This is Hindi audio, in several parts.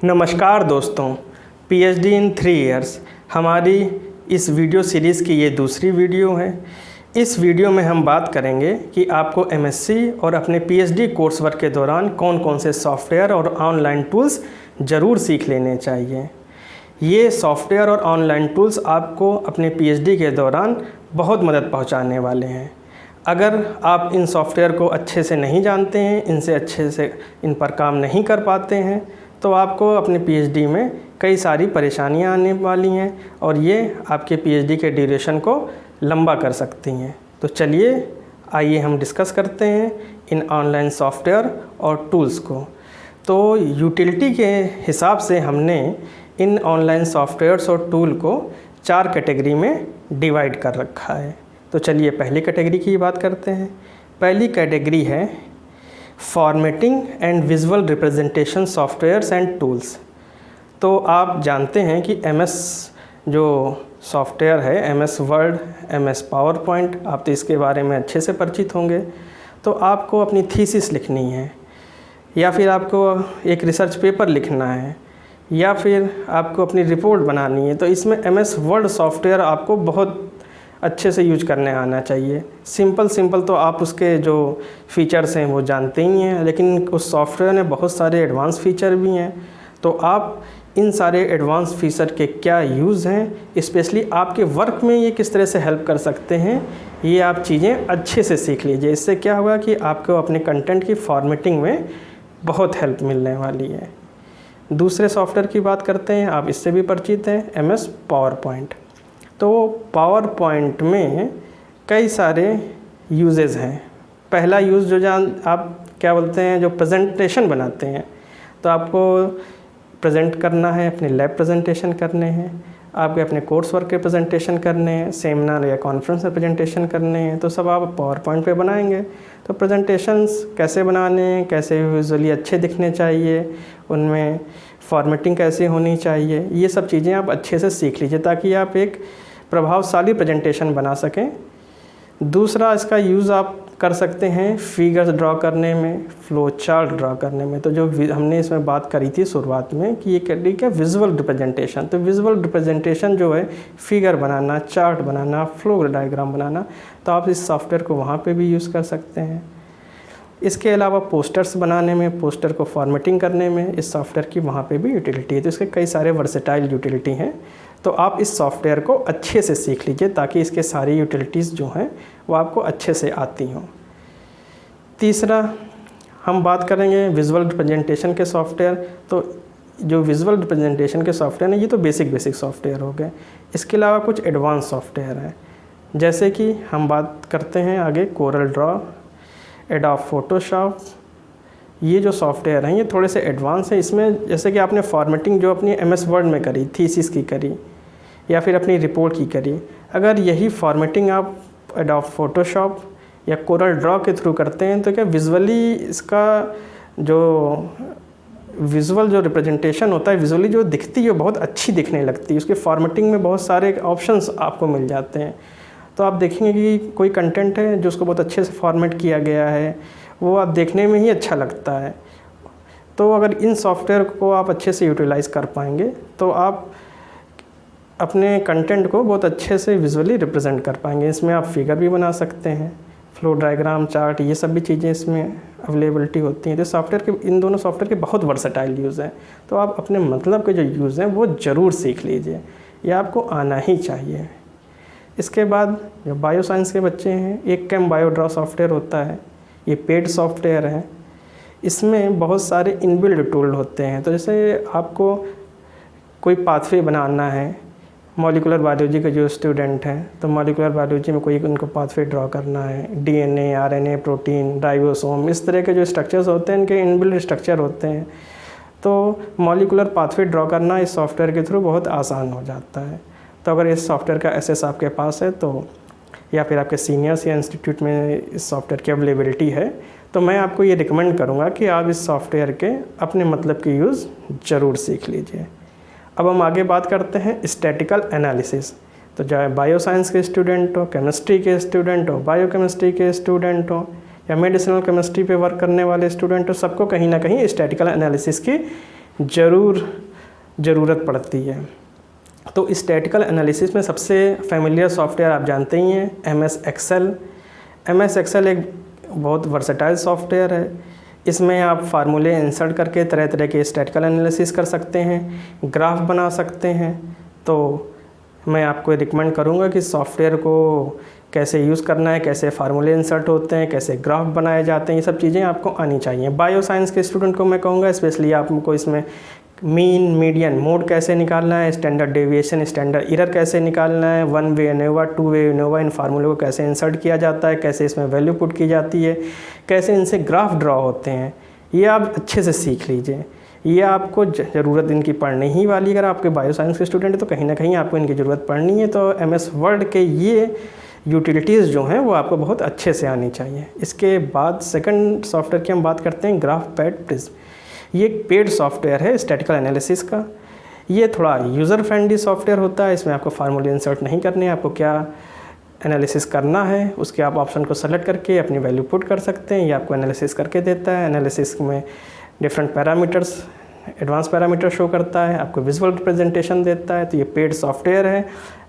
नमस्कार दोस्तों, पीएचडी इन 3 इयर्स हमारी इस वीडियो सीरीज़ की ये दूसरी वीडियो है। इस वीडियो में हम बात करेंगे कि आपको एमएससी और अपने पीएचडी कोर्स वर्क के दौरान कौन कौन से सॉफ्टवेयर और ऑनलाइन टूल्स ज़रूर सीख लेने चाहिए। ये सॉफ्टवेयर और ऑनलाइन टूल्स आपको अपने पीएचडी के दौरान बहुत मदद पहुंचाने वाले हैं। अगर आप इन सॉफ्टवेयर को अच्छे से नहीं जानते हैं, इनसे अच्छे से इन पर काम नहीं कर पाते हैं, तो आपको अपने पीएचडी में कई सारी परेशानियां आने वाली हैं और ये आपके पीएचडी के ड्यूरेशन को लंबा कर सकती हैं। तो चलिए आइए हम डिस्कस करते हैं इन ऑनलाइन सॉफ्टवेयर और टूल्स को। तो यूटिलिटी के हिसाब से हमने इन ऑनलाइन सॉफ्टवेयर्स और टूल को 4 कैटेगरी में डिवाइड कर रखा है। तो चलिए पहली कैटेगरी की बात करते हैं। पहली कैटेगरी है formatting and visual representation softwares and tools. तो आप जानते हैं कि एमएस जो सॉफ्टवेयर है, MS word, MS power point, आप तो इसके बारे में अच्छे से परिचित होंगे। तो आपको अपनी थीसिस लिखनी है, या फिर आपको एक रिसर्च पेपर लिखना है, या फिर आपको अपनी रिपोर्ट बनानी है, तो इसमें एमएस वर्ड सॉफ्टवेयर आपको बहुत अच्छे से यूज करने आना चाहिए। सिंपल तो आप उसके जो फीचर्स हैं वो जानते ही हैं, लेकिन उस सॉफ्टवेयर में बहुत सारे एडवांस फीचर भी हैं। तो आप इन सारे एडवांस फीचर के क्या यूज़ हैं, स्पेशली आपके वर्क में ये किस तरह से हेल्प कर सकते हैं, ये आप चीज़ें अच्छे से सीख लीजिए। इससे क्या होगा कि आपको अपने कंटेंट की फॉर्मेटिंग में बहुत हेल्प मिलने वाली है। दूसरे सॉफ्टवेयर की बात करते हैं, आप इससे भी परिचित हैं, एमएस पावर पॉइंट। तो पावर पॉइंट में कई सारे यूजेस हैं। पहला यूज़ जो आप क्या बोलते हैं, जो प्रेजेंटेशन बनाते हैं, तो आपको प्रेजेंट करना है, अपने लैब प्रेजेंटेशन करने हैं, आपके अपने कोर्स वर्क के प्रेजेंटेशन करने हैं, सेमिनार या कॉन्फ्रेंस में प्रेजेंटेशन करने हैं, तो सब आप पावर पॉइंट पे बनाएंगे। तो प्रेजेंटेशंस कैसे बनाने हैं, कैसे विजुअली अच्छे दिखने चाहिए, उनमें फॉर्मेटिंग कैसे होनी चाहिए, ये सब चीज़ें आप अच्छे से सीख लीजिए ताकि आप एक प्रभावशाली प्रेजेंटेशन बना सकें। दूसरा इसका यूज़ आप कर सकते हैं फिगर्स ड्रॉ करने में, फ्लो चार्ट ड्रॉ करने में। तो जो हमने इसमें बात करी थी शुरुआत में कि ये क्या विजुअल रिप्रेजेंटेशन, तो विजुअल रिप्रेजेंटेशन जो है फिगर बनाना, चार्ट बनाना, फ्लो डायग्राम बनाना, तो आप इस सॉफ्टवेयर को वहाँ पे भी यूज़ कर सकते हैं। इसके अलावा पोस्टर्स बनाने में, पोस्टर को फॉर्मेटिंग करने में इस सॉफ्टवेयर की वहाँ पे भी यूटिलिटी है। तो इसके कई सारे वर्सेटाइल यूटिलिटी हैं। तो आप इस सॉफ्टवेयर को अच्छे से सीख लीजिए ताकि इसके सारी यूटिलिटीज़ जो हैं वो आपको अच्छे से आती हों। तीसरा हम बात करेंगे विजुअल रिप्रेजेंटेशन के सॉफ्टवेयर। तो जो विजुअल रिप्रेजेंटेशन के सॉफ्टवेयर हैं ये तो बेसिक सॉफ्टवेयर हो गए। इसके अलावा कुछ एडवांस सॉफ्टवेयर हैं, जैसे कि हम बात करते हैं आगे कोरल ड्रॉ, एडोब फोटोशॉप। ये जो सॉफ्टवेयर हैं ये थोड़े से एडवांस हैं। इसमें जैसे कि आपने फॉर्मेटिंग जो अपनी एमएस वर्ड में करी, थीसिस की करी, या फिर अपनी रिपोर्ट की करी, अगर यही फॉर्मेटिंग आप एडोब फोटोशॉप या कोरल ड्रॉ के थ्रू करते हैं तो क्या विजुअली इसका जो विजुअल जो रिप्रेजेंटेशन होता है, विजुअली जो दिखती है बहुत अच्छी दिखने लगती है। उसके फॉर्मेटिंग में बहुत सारे ऑप्शंस आपको मिल जाते हैं। तो आप देखेंगे कि कोई कंटेंट है जो उसको बहुत अच्छे से फॉर्मेट किया गया है, वो आप देखने में ही अच्छा लगता है। तो अगर इन सॉफ्टवेयर को आप अच्छे से यूटिलाइज़ कर पाएंगे तो आप अपने कंटेंट को बहुत अच्छे से विजुअली रिप्रेजेंट कर पाएंगे। इसमें आप फिगर भी बना सकते हैं, फ्लो डायग्राम, चार्ट, ये सब भी चीज़ें इसमें अवेलेबिलिटी होती हैं। तो सॉफ्टवेयर के, इन दोनों सॉफ्टवेयर के बहुत वर्सेटाइल यूज़ हैं। तो आप अपने मतलब के जो यूज़ हैं वो ज़रूर सीख लीजिए, ये आपको आना ही चाहिए। इसके बाद जो बायो साइंस के बच्चे हैं, एक कैम बायो ड्रॉ सॉफ्टवेयर होता है, ये पेड सॉफ्टवेयर है। इसमें बहुत सारे इनबिल्ड टूल होते हैं। तो जैसे आपको कोई पाथवे बनाना है, मॉलिकुलर बायोलॉजी के जो स्टूडेंट हैं, तो मॉलिकुलर बायोलॉजी में कोई उनको पाथवे ड्रॉ करना है, डीएनए, आरएनए, प्रोटीन, राइबोसोम, इस तरह के जो स्ट्रक्चर्स होते हैं इनके इनबिल्ड स्ट्रक्चर होते हैं। तो मॉलिकुलर पाथवे ड्रॉ करना इस सॉफ्टवेयर के थ्रू बहुत आसान हो जाता है। तो अगर इस सॉफ्टवेयर का एक्सेस आपके पास है तो, या फिर आपके सीनियर्स या इंस्टीट्यूट में इस सॉफ्टवेयर की अवेलेबिलिटी है, तो मैं आपको ये रिकमेंड करूँगा कि आप इस सॉफ्टवेयर के अपने मतलब की यूज़ ज़रूर सीख लीजिए। अब हम आगे बात करते हैं स्टैटिकल एनालिसिस। तो चाहे बायो साइंस के स्टूडेंट हो, केमिस्ट्री के स्टूडेंट हो, बायोकेमिस्ट्री के स्टूडेंट हो, या मेडिसिनल केमिस्ट्री पे वर्क करने वाले स्टूडेंट हो, सबको कहीं ना कहीं स्टैटिकल एनालिसिस की ज़रूरत पड़ती है। तो स्टैटिकल एनालिसिस में सबसे फेमिलियर सॉफ्टवेयर आप जानते ही हैं, MS एक्सेल। MS एक्सेल एक बहुत वर्सेटाइल सॉफ्टवेयर है। इसमें आप फार्मूले इंसर्ट करके तरह तरह के स्टैटिकल एनालिसिस कर सकते हैं, ग्राफ बना सकते हैं। तो मैं आपको रिकमेंड करूँगा कि सॉफ्टवेयर को कैसे यूज़ करना है, कैसे फार्मूले इंसर्ट होते हैं, कैसे ग्राफ बनाए जाते हैं, ये सब चीज़ें आपको आनी चाहिए। बायो साइंस के स्टूडेंट को मैं कहूँगा स्पेशली आपको इसमें मीन, मीडियन, मोड कैसे निकालना है, स्टैंडर्ड डेविएशन, स्टैंडर्ड एरर कैसे निकालना है, 1 वे एनोवा, 2 वे एनोवा, इन फार्मूले को कैसे इंसर्ट किया जाता है, कैसे इसमें वैल्यू पुट की जाती है, कैसे इनसे ग्राफ ड्रॉ होते हैं, ये आप अच्छे से सीख लीजिए। ये आपको ज़रूरत इनकी पढ़नी ही वाली। अगर आपके बायो साइंस के स्टूडेंट हैं तो कहीं ना कहीं आपको इनकी ज़रूरत पड़नी है। तो MS वर्ड के ये यूटिलिटीज़ जो हैं वो आपको बहुत अच्छे से आनी चाहिए। इसके बाद सेकंड सॉफ्टवेयर की हम बात करते हैं, ग्राफपैड प्रिज्म। ये एक पेड सॉफ्टवेयर है स्टैटिकल एनालिसिस का। ये थोड़ा यूज़र फ्रेंडली सॉफ्टवेयर होता है। इसमें आपको फार्मूले इंसर्ट नहीं करने हैं, आपको क्या एनालिसिस करना है उसके आप ऑप्शन को सेलेक्ट करके अपनी वैल्यू पुट कर सकते हैं। ये आपको एनालिसिस करके देता है। एनालिसिस में different parameters, advance parameter show करता है, आपको विजुअल रिप्रेजेंटेशन देता है। तो ये पेड सॉफ्टवेयर है।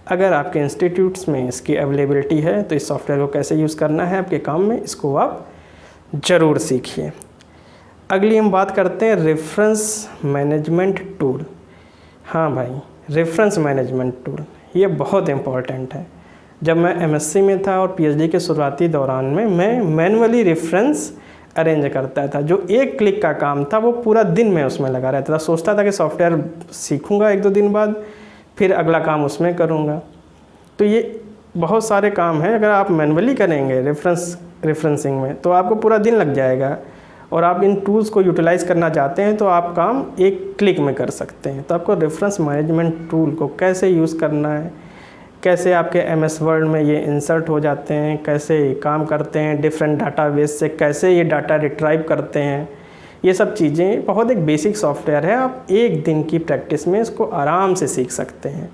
अगर आपके इंस्टीट्यूट्स में इसकी अवेलेबिलिटी है तो इस सॉफ्टवेयर को कैसे यूज़ करना है आपके काम में, इसको आप ज़रूर सीखिए। अगली हम बात करते हैं रेफरेंस मैनेजमेंट टूल। हाँ भाई, रेफरेंस मैनेजमेंट टूल ये बहुत इम्पॉर्टेंट है। जब मैं MSc में था और PhD के शुरुआती दौरान में मैं मैनुअली रेफरेंस अरेंज करता था। जो एक क्लिक का काम था वो पूरा दिन में उसमें लगा रहता था। सोचता था कि सॉफ्टवेयर सीखूंगा 1-2 दिन बाद, फिर अगला काम उसमें करूंगा। तो ये बहुत सारे काम हैं। अगर आप मैनुअली करेंगे रेफरेंसिंग में तो आपको पूरा दिन लग जाएगा, और आप इन टूल्स को यूटिलाइज़ करना चाहते हैं तो आप काम एक क्लिक में कर सकते हैं। तो आपको रेफरेंस मैनेजमेंट टूल को कैसे यूज़ करना है, कैसे आपके MS वर्ड में ये इंसर्ट हो जाते हैं, कैसे काम करते हैं, डिफरेंट डाटाबेस से कैसे ये डाटा रिट्राइव करते हैं, ये सब चीज़ें बहुत एक बेसिक सॉफ्टवेयर है। आप एक दिन की प्रैक्टिस में इसको आराम से सीख सकते हैं।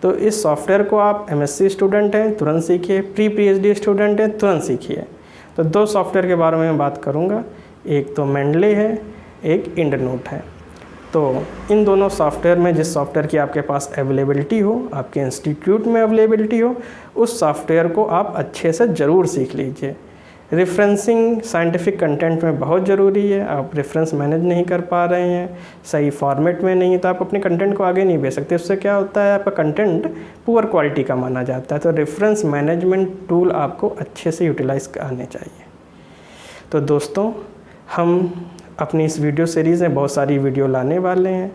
तो इस सॉफ्टवेयर को आप MSc स्टूडेंट हैं तुरंत सीखिए, प्री PhD स्टूडेंट हैं तुरंत सीखिए। तो 2 सॉफ्टवेयर के बारे में मैं बात करूँगा, एक तो मेंडले है, एक इंडनोट है। तो इन दोनों सॉफ्टवेयर में जिस सॉफ्टवेयर की आपके पास अवेलेबिलिटी हो, आपके इंस्टीट्यूट में अवेलेबिलिटी हो, उस सॉफ्टवेयर को आप अच्छे से ज़रूर सीख लीजिए। रेफरेंसिंग साइंटिफिक कंटेंट में बहुत ज़रूरी है। आप रेफरेंस मैनेज नहीं कर पा रहे हैं, सही फॉर्मेट में नहीं है, तो आप अपने कंटेंट को आगे नहीं भेज सकते। उससे क्या होता है, आपका कंटेंट पुअर क्वालिटी का माना जाता है। तो रेफरेंस मैनेजमेंट टूल आपको अच्छे से यूटिलाइज़ करने चाहिए। तो दोस्तों, हम अपनी इस वीडियो सीरीज़ में बहुत सारी वीडियो लाने वाले हैं।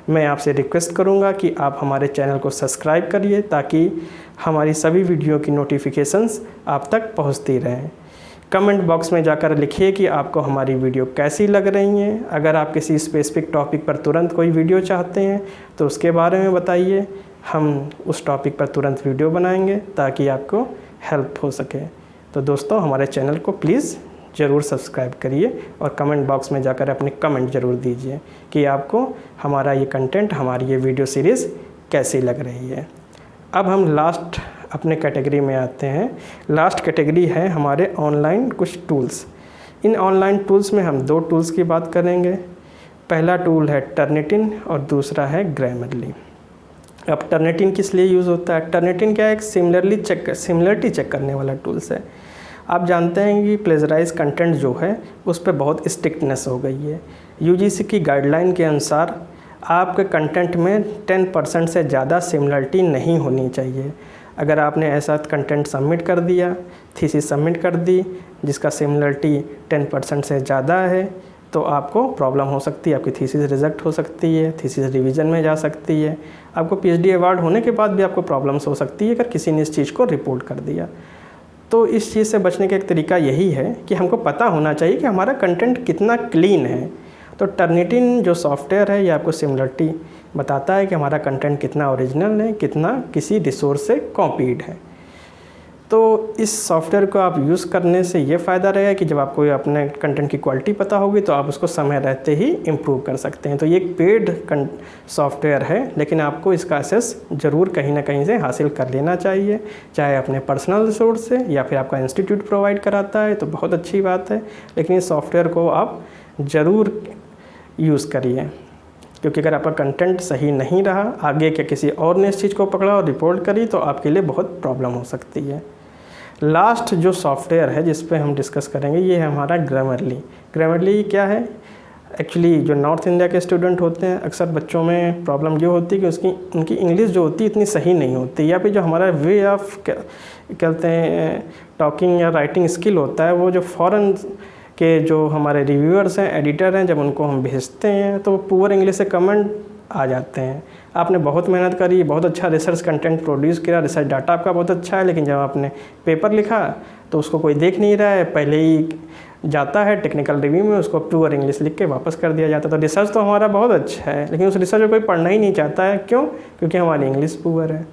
मैं आपसे रिक्वेस्ट करूंगा कि आप हमारे चैनल को सब्सक्राइब करिए ताकि हमारी सभी वीडियो की नोटिफिकेशंस आप तक पहुंचती रहें। कमेंट बॉक्स में जाकर लिखिए कि आपको हमारी वीडियो कैसी लग रही हैं। अगर आप किसी स्पेसिफिक टॉपिक पर तुरंत कोई वीडियो चाहते हैं तो उसके बारे में बताइए, हम उस टॉपिक पर तुरंत वीडियो बनाएंगे ताकि आपको हेल्प हो सके। तो दोस्तों, हमारे चैनल को प्लीज़ ज़रूर सब्सक्राइब करिए और कमेंट बॉक्स में जाकर अपने कमेंट ज़रूर दीजिए कि आपको हमारा ये कंटेंट, हमारी ये वीडियो सीरीज़ कैसी लग रही है। अब हम लास्ट अपने कैटेगरी में आते हैं। लास्ट कैटेगरी है हमारे ऑनलाइन कुछ टूल्स। इन ऑनलाइन टूल्स में हम 2 टूल्स की बात करेंगे। पहला टूल है टर्निटिन और दूसरा है ग्रामरली। अब टर्निटिन किस लिए यूज़ होता है? टर्निटिन क्या है, एक सिमिलरिटी चेक करने वाला टूल्स है। आप जानते हैं कि प्लेजराइज कंटेंट जो है उस पर बहुत स्ट्रिक्टनेस हो गई है। UGC की गाइडलाइन के अनुसार आपके कंटेंट में 10% से ज़्यादा सिमिलरिटी नहीं होनी चाहिए। अगर आपने ऐसा कंटेंट सबमिट कर दिया, थीसिस सबमिट कर दी जिसका सिमिलरिटी 10% से ज़्यादा है, तो आपको प्रॉब्लम हो सकती है, आपकी थीसिस रिजेक्ट हो सकती है, थीसिस रिवीजन में जा सकती है। आपको PhD अवार्ड होने के बाद भी आपको प्रॉब्लम्स हो सकती है अगर किसी ने इस चीज़ को रिपोर्ट कर दिया। तो इस चीज़ से बचने का एक तरीका यही है कि हमको पता होना चाहिए कि हमारा कंटेंट कितना क्लीन है। तो टर्निटिन जो सॉफ्टवेयर है ये आपको सिमिलरिटी बताता है कि हमारा कंटेंट कितना ओरिजिनल है, कितना किसी रिसोर्स से कॉपीड है। तो इस सॉफ्टवेयर को आप यूज़ करने से ये फ़ायदा रहेगा कि जब आपको अपने कंटेंट की क्वालिटी पता होगी तो आप उसको समय रहते ही इम्प्रूव कर सकते हैं। तो ये एक पेड सॉफ्टवेयर है, लेकिन आपको इसका एक्सेस ज़रूर कहीं ना कहीं से हासिल कर लेना चाहिए, चाहे अपने पर्सनल रिसोर्स से या फिर आपका इंस्टीट्यूट प्रोवाइड कराता है तो बहुत अच्छी बात है। लेकिन इस सॉफ्टवेयर को आप ज़रूर यूज़ करिए। क्योंकि अगर आपका कंटेंट सही नहीं रहा, आगे के किसी और ने इस चीज़ को पकड़ा और रिपोर्ट करी तो आपके लिए बहुत प्रॉब्लम हो सकती है। लास्ट जो सॉफ्टवेयर है जिस पे हम डिस्कस करेंगे ये है हमारा ग्रामरली। ग्रामरली क्या है? एक्चुअली जो नॉर्थ इंडिया के स्टूडेंट होते हैं अक्सर बच्चों में प्रॉब्लम ये होती है कि उनकी इंग्लिश जो होती है इतनी सही नहीं होती, या फिर जो हमारा वे ऑफ कहते हैं टॉकिंग या राइटिंग स्किल होता है वो जो फ़ॉरेन के जो हमारे रिव्यूअर्स हैं, एडिटर हैं, जब उनको हम भेजते हैं तो पुअर इंग्लिश से कमेंट आ जाते हैं। आपने बहुत मेहनत करी, बहुत अच्छा रिसर्च कंटेंट प्रोड्यूस किया, रिसर्च डाटा आपका बहुत अच्छा है, लेकिन जब आपने पेपर लिखा तो उसको कोई देख नहीं रहा है, पहले ही जाता है टेक्निकल रिव्यू में, उसको पुअर इंग्लिश लिख के वापस कर दिया जाता है। तो रिसर्च तो हमारा बहुत अच्छा है लेकिन उस रिसर्च को कोई पढ़ना ही नहीं चाहता है। क्यों? क्योंकि हमारी इंग्लिश पुअर है।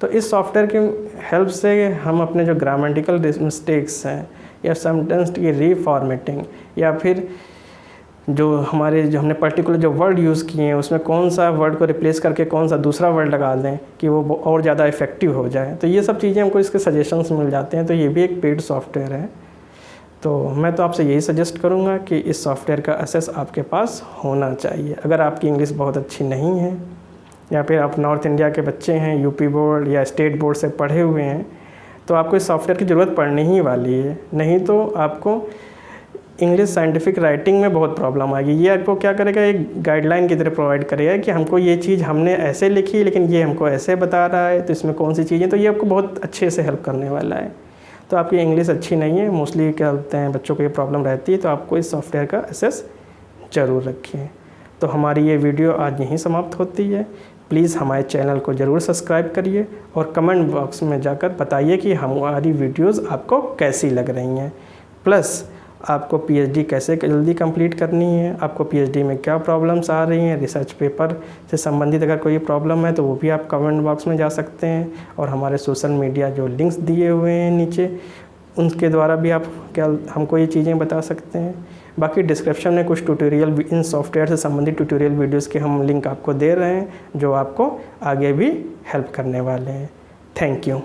तो इस सॉफ्टवेयर की हेल्प से हम अपने जो ग्रामेटिकल मिस्टेक्स हैं या सेंटेंस की रीफॉर्मेटिंग या फिर जो हमने पर्टिकुलर जो वर्ड यूज़ किए हैं उसमें कौन सा वर्ड को रिप्लेस करके कौन सा दूसरा वर्ड लगा दें कि वो और ज़्यादा इफ़ेक्टिव हो जाए, तो ये सब चीज़ें हमको इसके सजेशंस मिल जाते हैं। तो ये भी एक पेड सॉफ्टवेयर है। तो मैं तो आपसे यही सजेस्ट करूँगा कि इस सॉफ्टवेयर का एक्सेस आपके पास होना चाहिए। अगर आपकी इंग्लिश बहुत अच्छी नहीं है या फिर आप नॉर्थ इंडिया के बच्चे हैं, यूपी बोर्ड या स्टेट बोर्ड से पढ़े हुए हैं, तो आपको इस सॉफ्टवेयर की ज़रूरत पड़ने ही वाली है। नहीं तो आपको इंग्लिश साइंटिफिक राइटिंग में बहुत प्रॉब्लम आएगी। ये आपको क्या करेगा, एक गाइडलाइन की तरह प्रोवाइड करेगा कि हमको ये चीज़ हमने ऐसे लिखी लेकिन ये हमको ऐसे बता रहा है, तो इसमें कौन सी चीज़ें, तो ये आपको बहुत अच्छे से हेल्प करने वाला है। तो आपकी इंग्लिश अच्छी नहीं है, मोस्टली क्या होते हैं बच्चों को ये प्रॉब्लम रहती है, तो आपको इस सॉफ्टवेयर का एक्सेस ज़रूर रखें। तो हमारी ये वीडियो आज यहीं समाप्त होती है। प्लीज़ हमारे चैनल को ज़रूर सब्सक्राइब करिए और कमेंट बॉक्स में जाकर बताइए कि हमारी वीडियोज़ आपको कैसी लग रही हैं। प्लस आपको पीएचडी कैसे जल्दी कंप्लीट करनी है, आपको पीएचडी में क्या प्रॉब्लम्स आ रही हैं, रिसर्च पेपर से संबंधित अगर कोई प्रॉब्लम है तो वो भी आप कमेंट बॉक्स में जा सकते हैं। और हमारे सोशल मीडिया जो लिंक्स दिए हुए हैं नीचे, उनके द्वारा भी आप हमको ये चीज़ें बता सकते हैं। बाकी डिस्क्रिप्शन में कुछ ट्यूटोरियल, इन सॉफ्टवेयर से संबंधित ट्यूटोरियल वीडियोज़ के हम लिंक आपको दे रहे हैं जो आपको आगे भी हेल्प करने वाले हैं। Thank you.